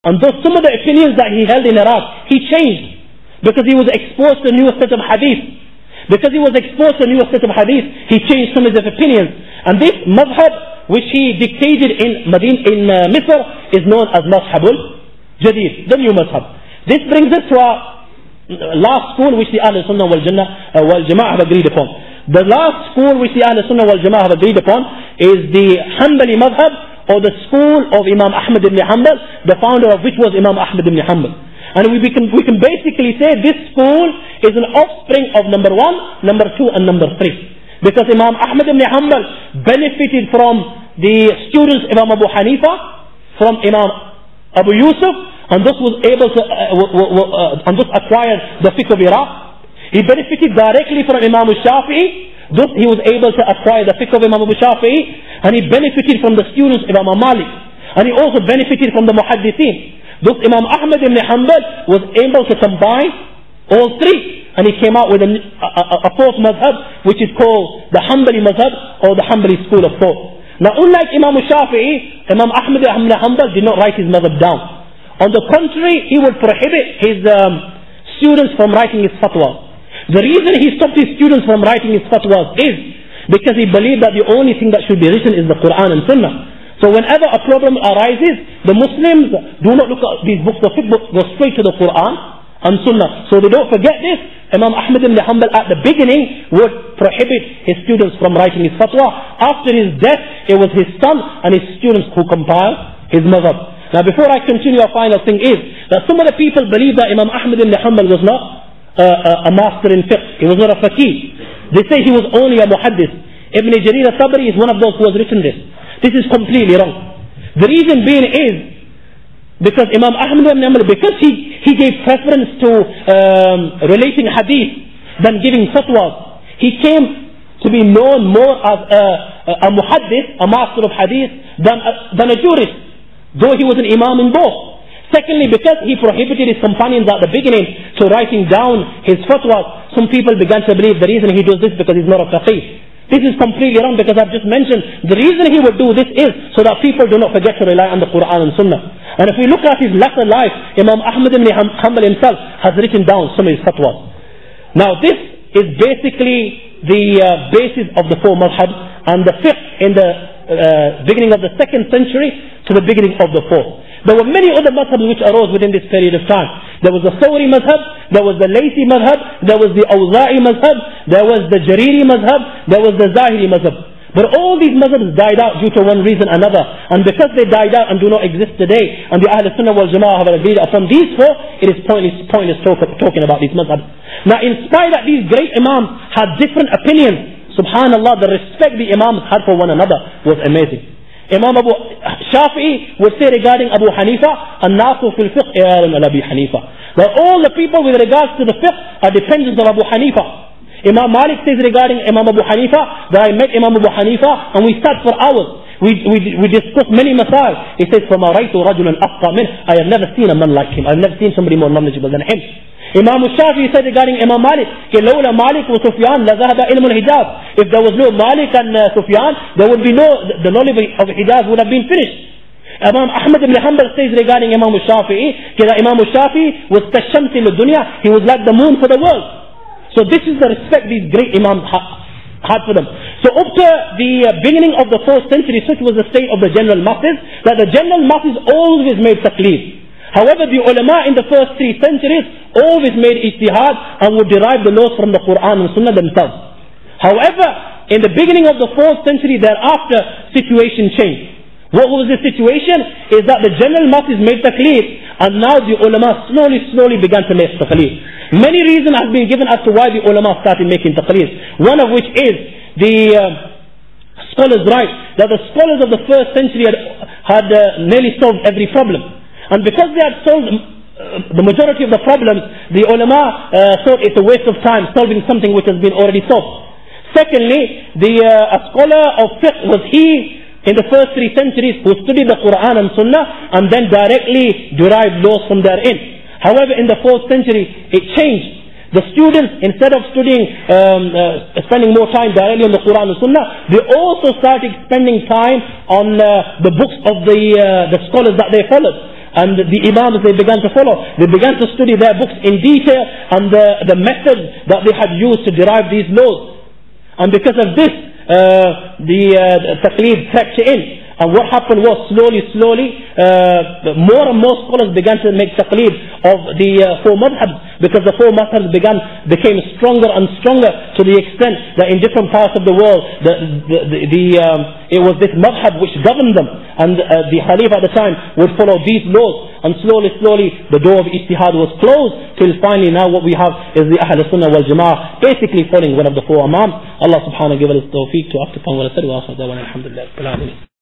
And those some of the opinions that he held in Iraq, he changed. Because he was exposed to a newer set of hadith. Because he was exposed to a newer set of hadith, he changed some of his opinions. And this madhab, which he dictated in Misr, is known as Mazhabul Jadid, the new madhab. This brings us to our last school which the Sunnah wal Jama'ah have agreed upon. The last school which the Sunnah wal Jama'ah have agreed upon is the Hanbali madhab, or the school of Imam Ahmad ibn Hanbal, the founder of which was Imam Ahmad ibn Hanbal. And we can basically say this school is an offspring of number 1, number 2 and number 3. Because Imam Ahmad ibn Hanbal benefited from the students of Imam Abu Hanifa, from Imam Abu Yusuf, and thus was able to and thus acquired the Fiqh of Iraq. He benefited directly from Imam Shafi'i, thus he was able to acquire the Fiqh of Imam Abu Shafi'i, and he benefited from the students of Imam Malik, and he also benefited from the Muhaddithin. Thus Imam Ahmad ibn Hanbal was able to combine all three, and he came out with a fourth madhab, which is called the Hanbali madhab, or the Hanbali school of thought. Now unlike Imam Shafi'i, Imam Ahmad ibn Hanbal did not write his madhab down. On the contrary, he would prohibit his students from writing his fatwas. The reason he stopped his students from writing his fatwas is because he believed that the only thing that should be written is the Qur'an and Sunnah. So whenever a problem arises, the Muslims do not look at these books of fiqh, but go straight to the Qur'an and Sunnah. So they don't forget this. Imam Ahmad ibn Hanbal at the beginning would prohibit his students from writing his fatwa. After his death, it was his son and his students who compiled his madhab. Now before I continue, our final thing is that some of the people believe that Imam Ahmad ibn Hanbal was not a master in fiqh. He was not a faqih. They say he was only a muhaddith. Ibn Jarir al-Tabari is one of those who has written this. This is completely wrong. The reason being is because Imam Ahmad ibn Hanbal, because he gave preference to relating hadith than giving fatwas, he came to be known more as a muhaddith, a master of hadith, than a jurist, though he was an imam in both. Secondly, because he prohibited his companions at the beginning to writing down his fatwas, some people began to believe the reason he does this because he's not a faqih. This is completely wrong, because I've just mentioned the reason he would do this is so that people do not forget to rely on the Qur'an and Sunnah. And if we look at his latter life, Imam Ahmad ibn Hanbal himself has written down some of his fatwas. Now this is basically the basis of the four madhabs and the fiqh in the beginning of the 2nd century to the beginning of the 4th. There were many other madhabs which arose within this period of time. There was the Thawri madhab, there was the Laythi madhab, there was the Awza'i madhab, there was the Jariri madhab, there was the Zahiri madhab. But all these madhabs died out due to one reason or another. And because they died out and do not exist today, and the Ahl Sunnah wal Jama'ah have agreed upon these four, it is pointless talking about these madhabs. Now in spite that these great Imams had different opinions, subhanallah, the respect the Imams had for one another was amazing. Imam Abu Shafi'i would say regarding Abu Hanifa, "An-nasu fil fiqh i'alam ala Abi Hanifa." That all the people with regards to the fiqh are dependents of Abu Hanifa. Imam Malik says regarding Imam Abu Hanifa that I met Imam Abu Hanifa and we sat for hours. We discussed many masail. He says, فَمَا رَيْتُ رَجُلًا أَفْقَى مِنْهُ. I have never seen a man like him. I have never seen somebody more knowledgeable than him. Imam Shafi'i said regarding Imam Malik, لولا مالك وسفيان لذهب علم الحجاز. If there was no Malik and Sufyan, there would be the knowledge of Hijaz would have been finished. Imam Ahmad ibn Hanbal says regarding Imam Shafi'i that Imam Shafi'i was kashamsi al-dunya. He was like the moon for the world. So this is the respect these great Imams had for them. So up to the beginning of the 4th century, such was the state of the general masses, that the general masses always made taqleed. However, the ulama in the first 3 centuries always made ijtihad and would derive the laws from the Qur'an and Sunnah themselves. However, in the beginning of the 4th century thereafter, situation changed. What was the situation? Is that the general masses made taqleed, and now the ulama slowly began to make taqleed. Many reasons have been given as to why the ulama started making taqleed. One of which is the scholars write that the scholars of the 1st century had nearly solved every problem. And because they had solved the majority of the problems, the ulama thought it's a waste of time solving something which has been already solved. Secondly, a scholar of fiqh was he in the first 3 centuries who studied the Qur'an and Sunnah and then directly derived laws from therein. However, in the 4th century, it changed. The students, instead of spending more time directly on the Qur'an and Sunnah, they also started spending time on the books of the scholars that they followed. and the Imams they began to follow. They began to study their books in detail and the methods that they had used to derive these laws. And because of this, the taqleed crept in. And what happened was, slowly, more and more scholars began to make taqleed of the four madhabs, because the four madhabs became stronger and stronger, to the extent that in different parts of the world, it was this madhab which governed them, and the Khalifa at the time would follow these laws. And slowly, the door of Ijtihad was closed, till finally now what we have is the Ahl Sunnah wal Jama'ah, basically following one of the four Imams. Allah subhanahu wa ta'ala give us tawfiq to act upon what I said. Wa akhir da'wana alhamdulillah.